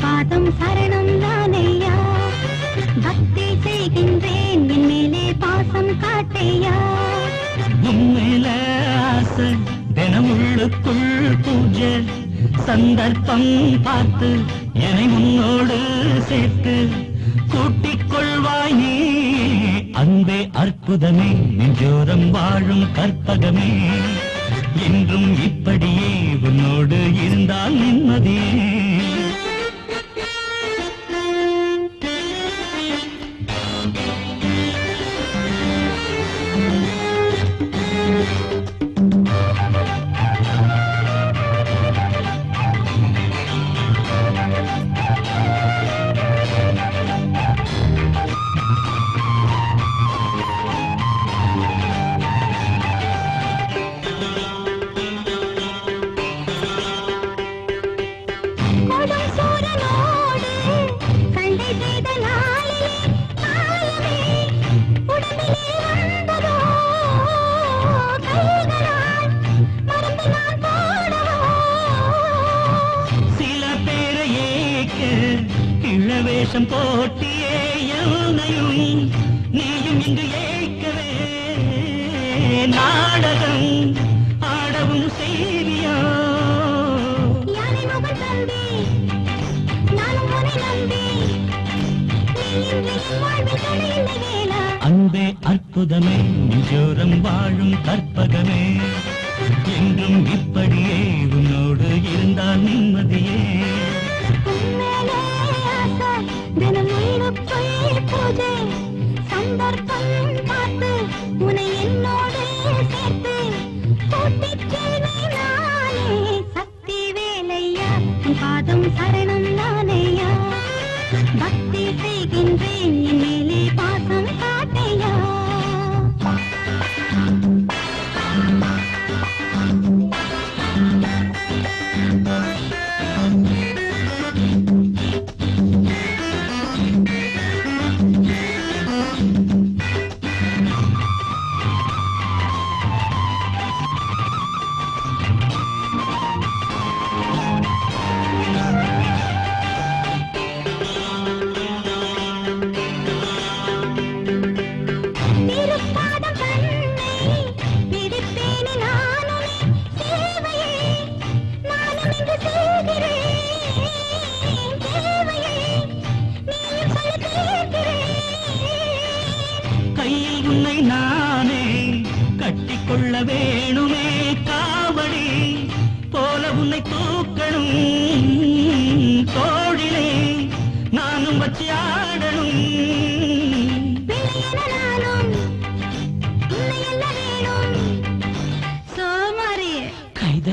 பாதம் சரணம் தானையா பக்தி செய்கின்றேன் என் மேலே பாசம் காட்டையா உண்மையில ஆசை தினமுள்ளுக்குள் பூஜை சந்தர்ப்பம் பார்த்து என்னை முன்னோடு சேர்த்து கூட்டிக் கொள்வாய் நீ அன்பே அற்புதமே நெஞ்சோரம் வாழும் கற்பகமே என்றும் இப்படியே உன்னோடு இருந்தால் நிம்மதியே வேஷம் போட்டியே என்னையும் நீயும் இங்கு ஏற்கவே நாடகம் ஆடவும் செய்வியா அன்பே அற்புதமே நெஞ்சோரம் வாழும் கற்பகமே என்றும் இப்படியே உன்னோடு இருந்தால் நிம்மதியே பூஜை சந்தர்ப்பம் பார்த்து உன்னை என்னோடு சேர்த்து கூட்டிச் செல்வேனானே சக்தி வேலையா பாதம் சரணம் நானையா பக்தி செய்கின்றேன் என் மேலே பாசம் காட்டையா கையில் உன்னை நானே கட்டிக்கொள்ள வேணுமே காவடி போல உன்னை தூக்கணும் தோழிலே நானும் வச்சு ஆடணும் சோமாரி கைத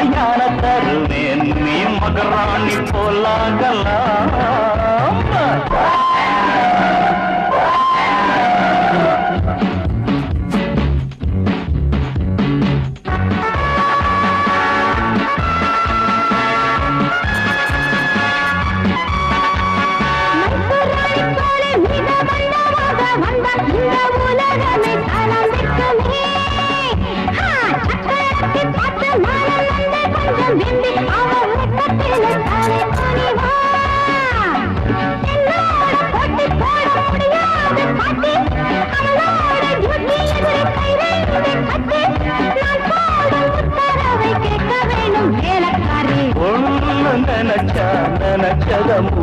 யான தருவேன் நீ மகராணி போலாகலாம்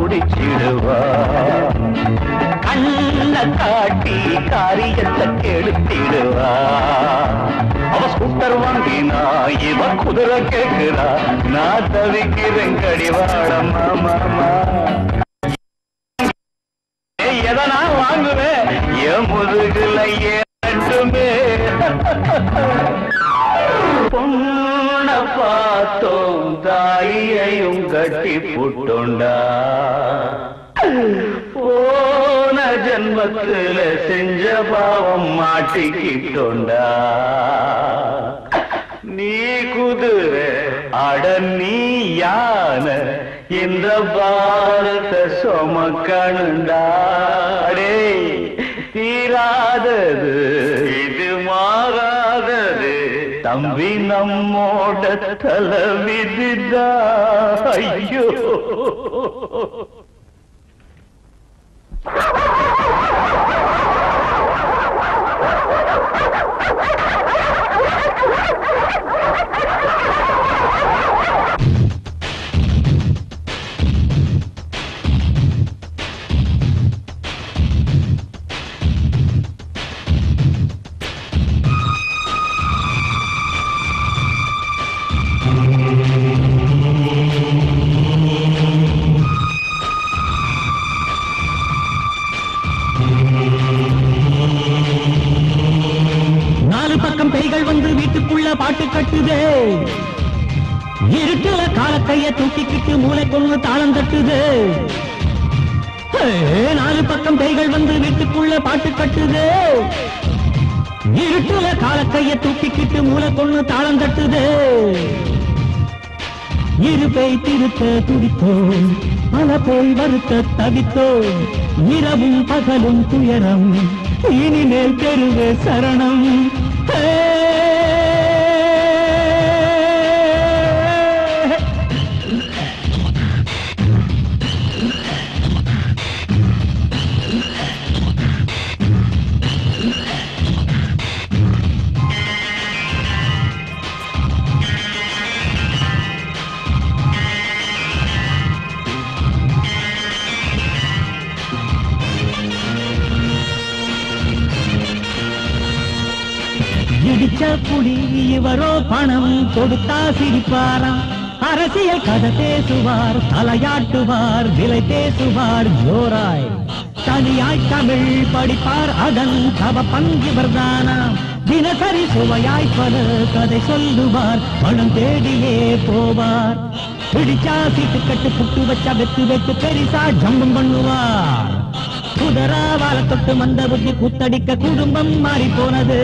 குடிச்சிடுவா கண்ண காட்டி காரியத்தை கெடுத்திடுவா அவ ஸ்கூட்டர் வாங்கினா இவ குதிரை கேட்கிறா நான் தவிக்கிறேன் கடிவாளம்மா மாமா எதனா வாங்குவேன் என் முதுகுல ஏட்டுமே பொண்ண பார்த்தோம் தாலியையும் கட்டி புட்டோண்டா போன ஜன்மத்துல செஞ்ச பாவம் மாட்டிக்கிட்டோண்டா நீ குதிரை அட நீ யானை இந்த பாரத சுமக்கணுண்டாடே தீராதது இது மாறாதது தம்பி நம்மோட தலைவிதிதா ஐயோ பேய்கள் வந்து வீட்டுக்குள்ள பாட்டு கட்டுதே இருட்டுல காலக்கைய தூக்கிக்கிட்டு மூளை கொண்டு தாளம் தட்டுது நாலு பக்கம் பேய்கள் வந்து வீட்டுக்குள்ள பாட்டு கட்டுது இருட்டுல காலக்கைய தூக்கிக்கிட்டு மூளை கொண்டு தாளம் தட்டுது இரு பேய் திருத்த துடித்தோம் பல பேய் வருத்த தவித்தோம் இரவும் பகலும் துயரம் இனிமேல் பெருவே சரணம் இடிச்ச புலி இவரோ பணம் கொடுத்தா சிரிப்பாராம் அரசியல் கதை பேசுவார் தலையாட்டுவார் விலை பேசுவார் ஜோராய் தனியாய் தமிழ் படிப்பார் அதன் தவ பங்கிவர்தானாம் தினசரி சுவையாய் பல கதை சொல்லுவார் பணம் தேடியே போவார் பிடிச்சா சீட்டு கட்டு புட்டு வச்சா வெத்து வெத்து பெரிசா ஜம்பம் பண்ணுவார் குதிரா வாழ தொட்டு மந்த புத்தி குத்தடிக்க குடும்பம் மாறி போனது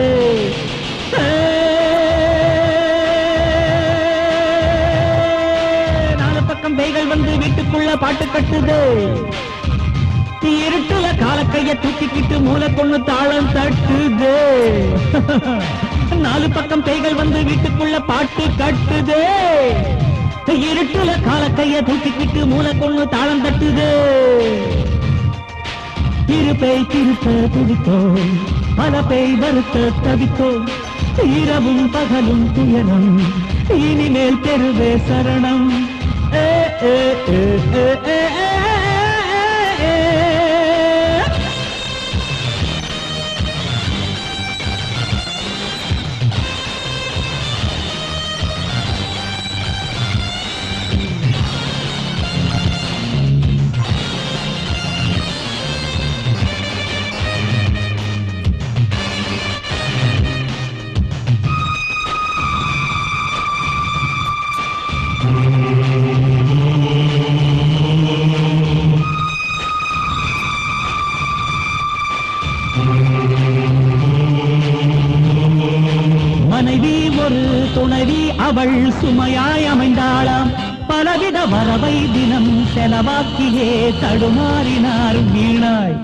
நாலு பக்கம் பேய்கள் வந்து வீட்டுக்குள்ள பாட்டு கட்டுது இருட்டுல காலக்கைய தூக்கிக்கிட்டு மூளை கொண்டு தாளம் தட்டுது நாலு பக்கம் பேய்கள் வந்து வீட்டுக்குள்ள பாட்டு கட்டுது இருட்டுல காலக்கைய தூக்கிக்கிட்டு மூளை கொண்டு தாளம் தட்டுது இரு பேய் திருத்த துடித்தோம் பல பேய் வருத்த தவித்தோம் இரவும் பகலும் துயரம் இனிமேல் பெருவே சரணம் மனைவி ஒரு துணைவி அவள் சுமையாய் அமைந்தாளாம் பலவித வரவை தினம் செலவாக்கியே தடுமாறினார் வீணாய்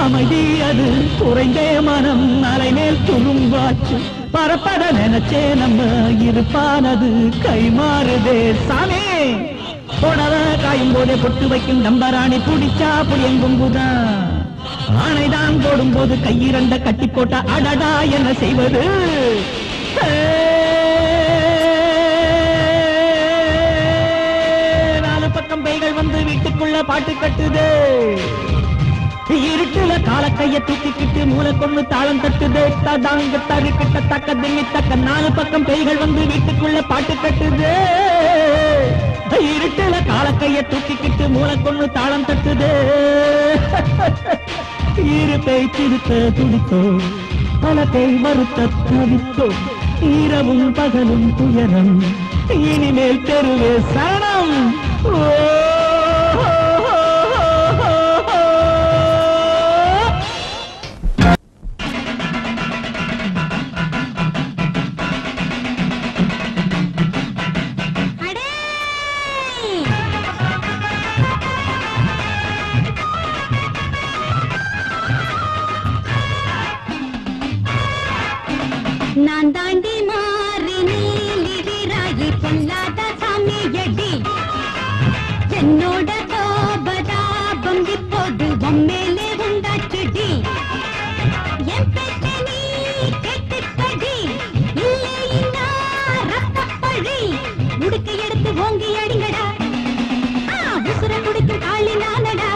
அமைதி அது குறைந்தே மனம் அலைமேல் துரும்பாச்சு பரப்பட நினைச்சே நம்ம இருப்பானது கைமாறுதே சாமி புடவ காயும் போதே பொட்டு வைக்கும் நம்பராணி புடிச்சா புளியங்கும்புதான் ஆனைதான் போடும்போது கையிரண்ட கட்டி போட்ட அடடா என்ன செய்வது நாலு பக்கம் பேய்கள் வந்து வீட்டுக்குள்ள வீட்டுக்குள்ள பாட்டு கட்டுதே, இருட்டுல காலக்கைய தூக்கிக்கிட்டு மூளை கொண்டு தாளம் தட்டுதே, ததாங்க தருக்கிட்ட தக்க திங்கி தக்க 4 பக்கம் பேய்கள் வந்து வீட்டுக்குள்ள பாட்டு கட்டுதே, இருட்டுல காலக்கைய தூக்கிக்கிட்டு மூளை கொண்டு தாளம் தட்டுதே. இரு பேய் திருத்த துடித்தோ, பல பேய் மறுத்த தவித்தோ, இரவும் பகலும் துயரம், இனிமேல் தெருவே சரணம். நான் தாண்டி மாறி நீலி வீராயி பொல்லாத சாமியடி, என்னோட கோபதாபம் இப்போது பொம்மேலே உண்டாச்சுடி. என் பேச்சை நீ கேட்டுக்கடி, இல்லைன்னா ரத்தப்பழி முடுக்க எடுத்து ஓங்கி அடிங்கடா, உசுர குடிக்கும் காளி நானடா.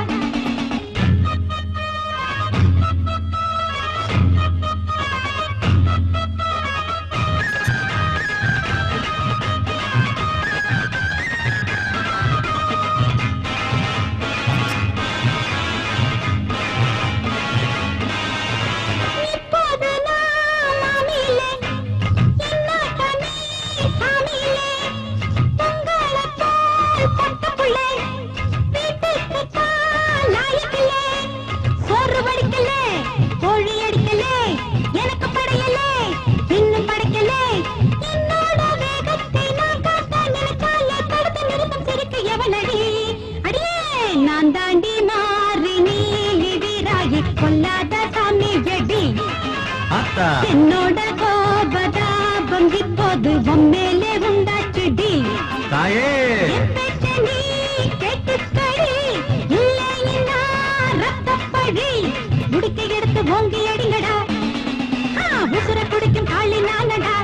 நான் தாண்டி மாறி நீலி வீராயி பொல்லாத சாமியடி, என்னோட கோபதாபம் இப்போது பொம்மேலே உண்டாச்சுடி. நீ கேட்டுக்கடி, இல்லைன்னா ரத்தப்பழி முடுக்க எடுத்து ஓங்கி அடிங்கடா, உசுர குடிக்கும் காளி நானடா.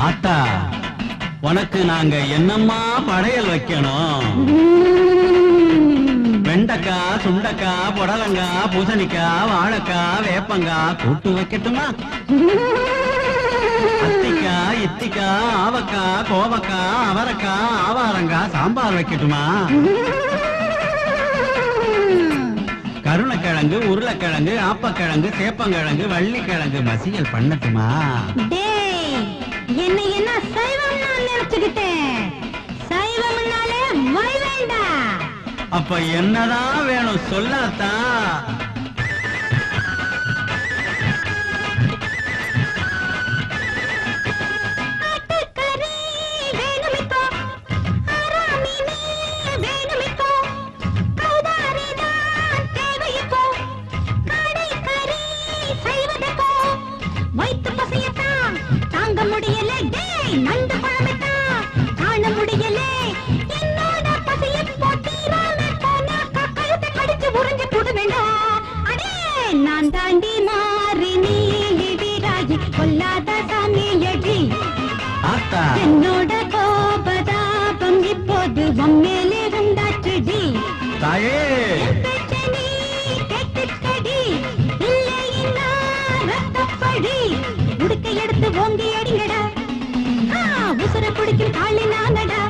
ஆத்தா, உனக்கு நாங்க என்னம்மா படையல் வைக்கணும்? வெண்டைக்காய், சுண்டைக்காய், புடலங்காய், பூசணிக்காய், வாழைக்காய், வேப்பங்காய் கூட்டு வைக்கட்டுமா? அத்திக்காய், இத்திக்காய், ஆவக்காய், கோவக்காய், அவரைக்காய், ஆவாரங்காய் சாம்பார் வைக்கட்டுமா? கருணக்கிழங்கு, உருளைக்கிழங்கு, ஆப்பக்கிழங்கு, சேப்பங்கிழங்கு, வள்ளிக்கிழங்கு மசியல் பண்ணட்டுமா? என்ன என்ன சைவம் நான் நினைச்சுக்கிட்டேன், சைவம்னாலே வை வேண்டா. அப்ப என்னதான் வேணும் சொல்லாத்தா? முடியல நண்டு பழமைத்தா காண முடியல, என்னோட பசைய போட்டீராமே போனா கழுத்தை கடிச்சு உறிஞ்சு போட வேண்டாம். அடே நான் தாண்டி மாறி நீலி வீராயி பொல்லாத சாமியடி, என்னோட கோபதாபம் இப்போது பொம்மேலே உண்டாச்சுடி. நீ கேட்டுக்கடி, இல்லைன்னா ரத்தப்பழி முடுக்க எடுத்து ஓங்கி அடிங்கடா, உசுர குடிக்கும் காளி நானடா.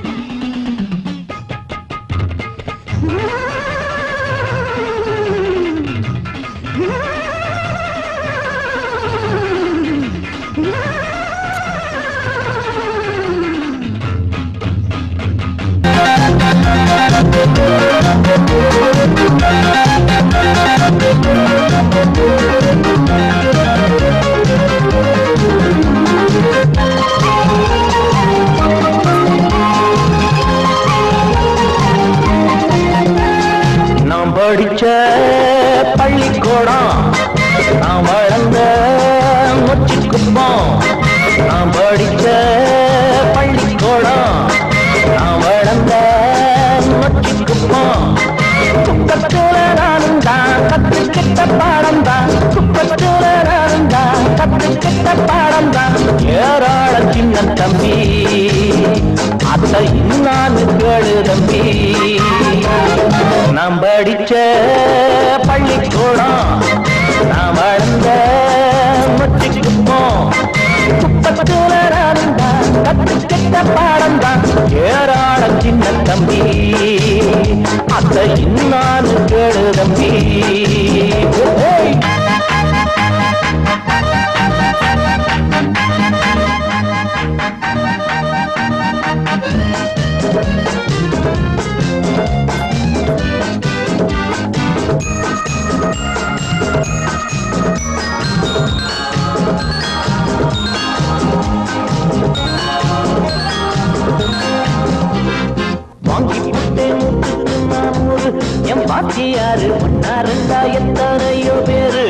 சின்ன தம்பி அத்தை இன்னான்னு கேளு தம்பி நாம் படிச்ச பள்ளிக்கூடம் நாம் வளர்ந்த முற்றிக்குப்போம் குப்பத்துல நடந்தான் கத்துக்கிட்ட பாடந்தான் ஏராள சின்ன தம்பி அத்தை இன்னான்னு கேளு தம்பி என் பாட்டியாரு ஒன்னா ரெண்டா எத்தனையோ பேரு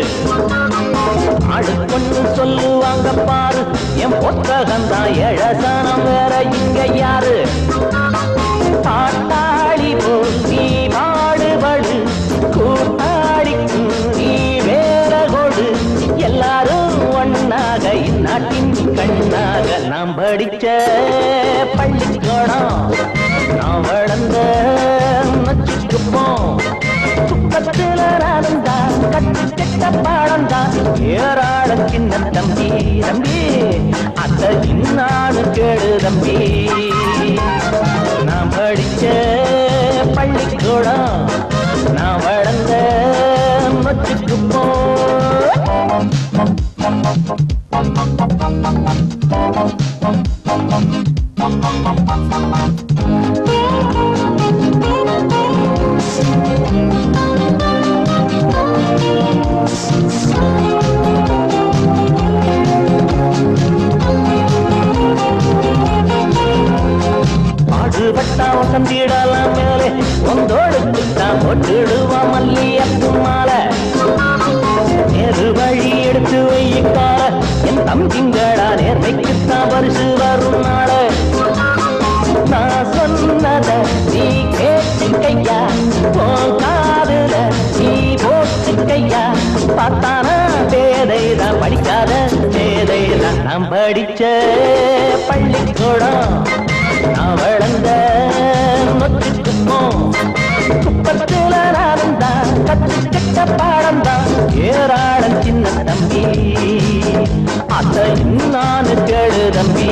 ஆடு பொண்ணு சொல்லுவாங்க பாரு என் புத்தகம்தான் ஏழசானம் வேற இங்க யாரு பாட்டாளி போல் நீ பாடுபடு கூட்டாளிக்கு நீ வேற கொடு எல்லாரும் ஒன்னாக இந்நாட்டின் கண்ணாக நாம் படிச்ச பள்ளிக்கூடம் நாம் வளர்ந்த நச்சுக்குப்போம் குப்பத்துல நடந்தான் கட்டுக்கிட்ட பாடந்தான் ஏராள சின்ன தம்பி தம்பி அத்தை இன்னான்னு கேளு தம்பி நாம் படிச்ச பள்ளிக்கூடம் நாம் வளர்ந்த நச்சுக்குப்போம் பாடுபட்டா வசந்திடலாம் மேலே ஒந்தோடுக்குத்தான் போட்டுடுவா மல்லியப்பு மாலை நேரு வழி எடுத்து வைக்கால என் தம்பிங்களா நேர்மைக்குத்தான் பரிசு வரும் நாள நான் சொன்னத நீ கேட்டுக்கையா போன் காதுல நீ போட்டுக்கையா பார்த்தானா பேதைதான் படிக்காத பேதைதான் நாம் படிச்ச பள்ளிக்கூடம் நான் வளர்ந்த நொச்சுக்குப்போம் குப்பத்துல நடந்தான் கத்துக்கிட்ட பாடந்தான் ஏராளம் சின்ன தம்பி அத்தை இன்னான்னு கேளு தம்பி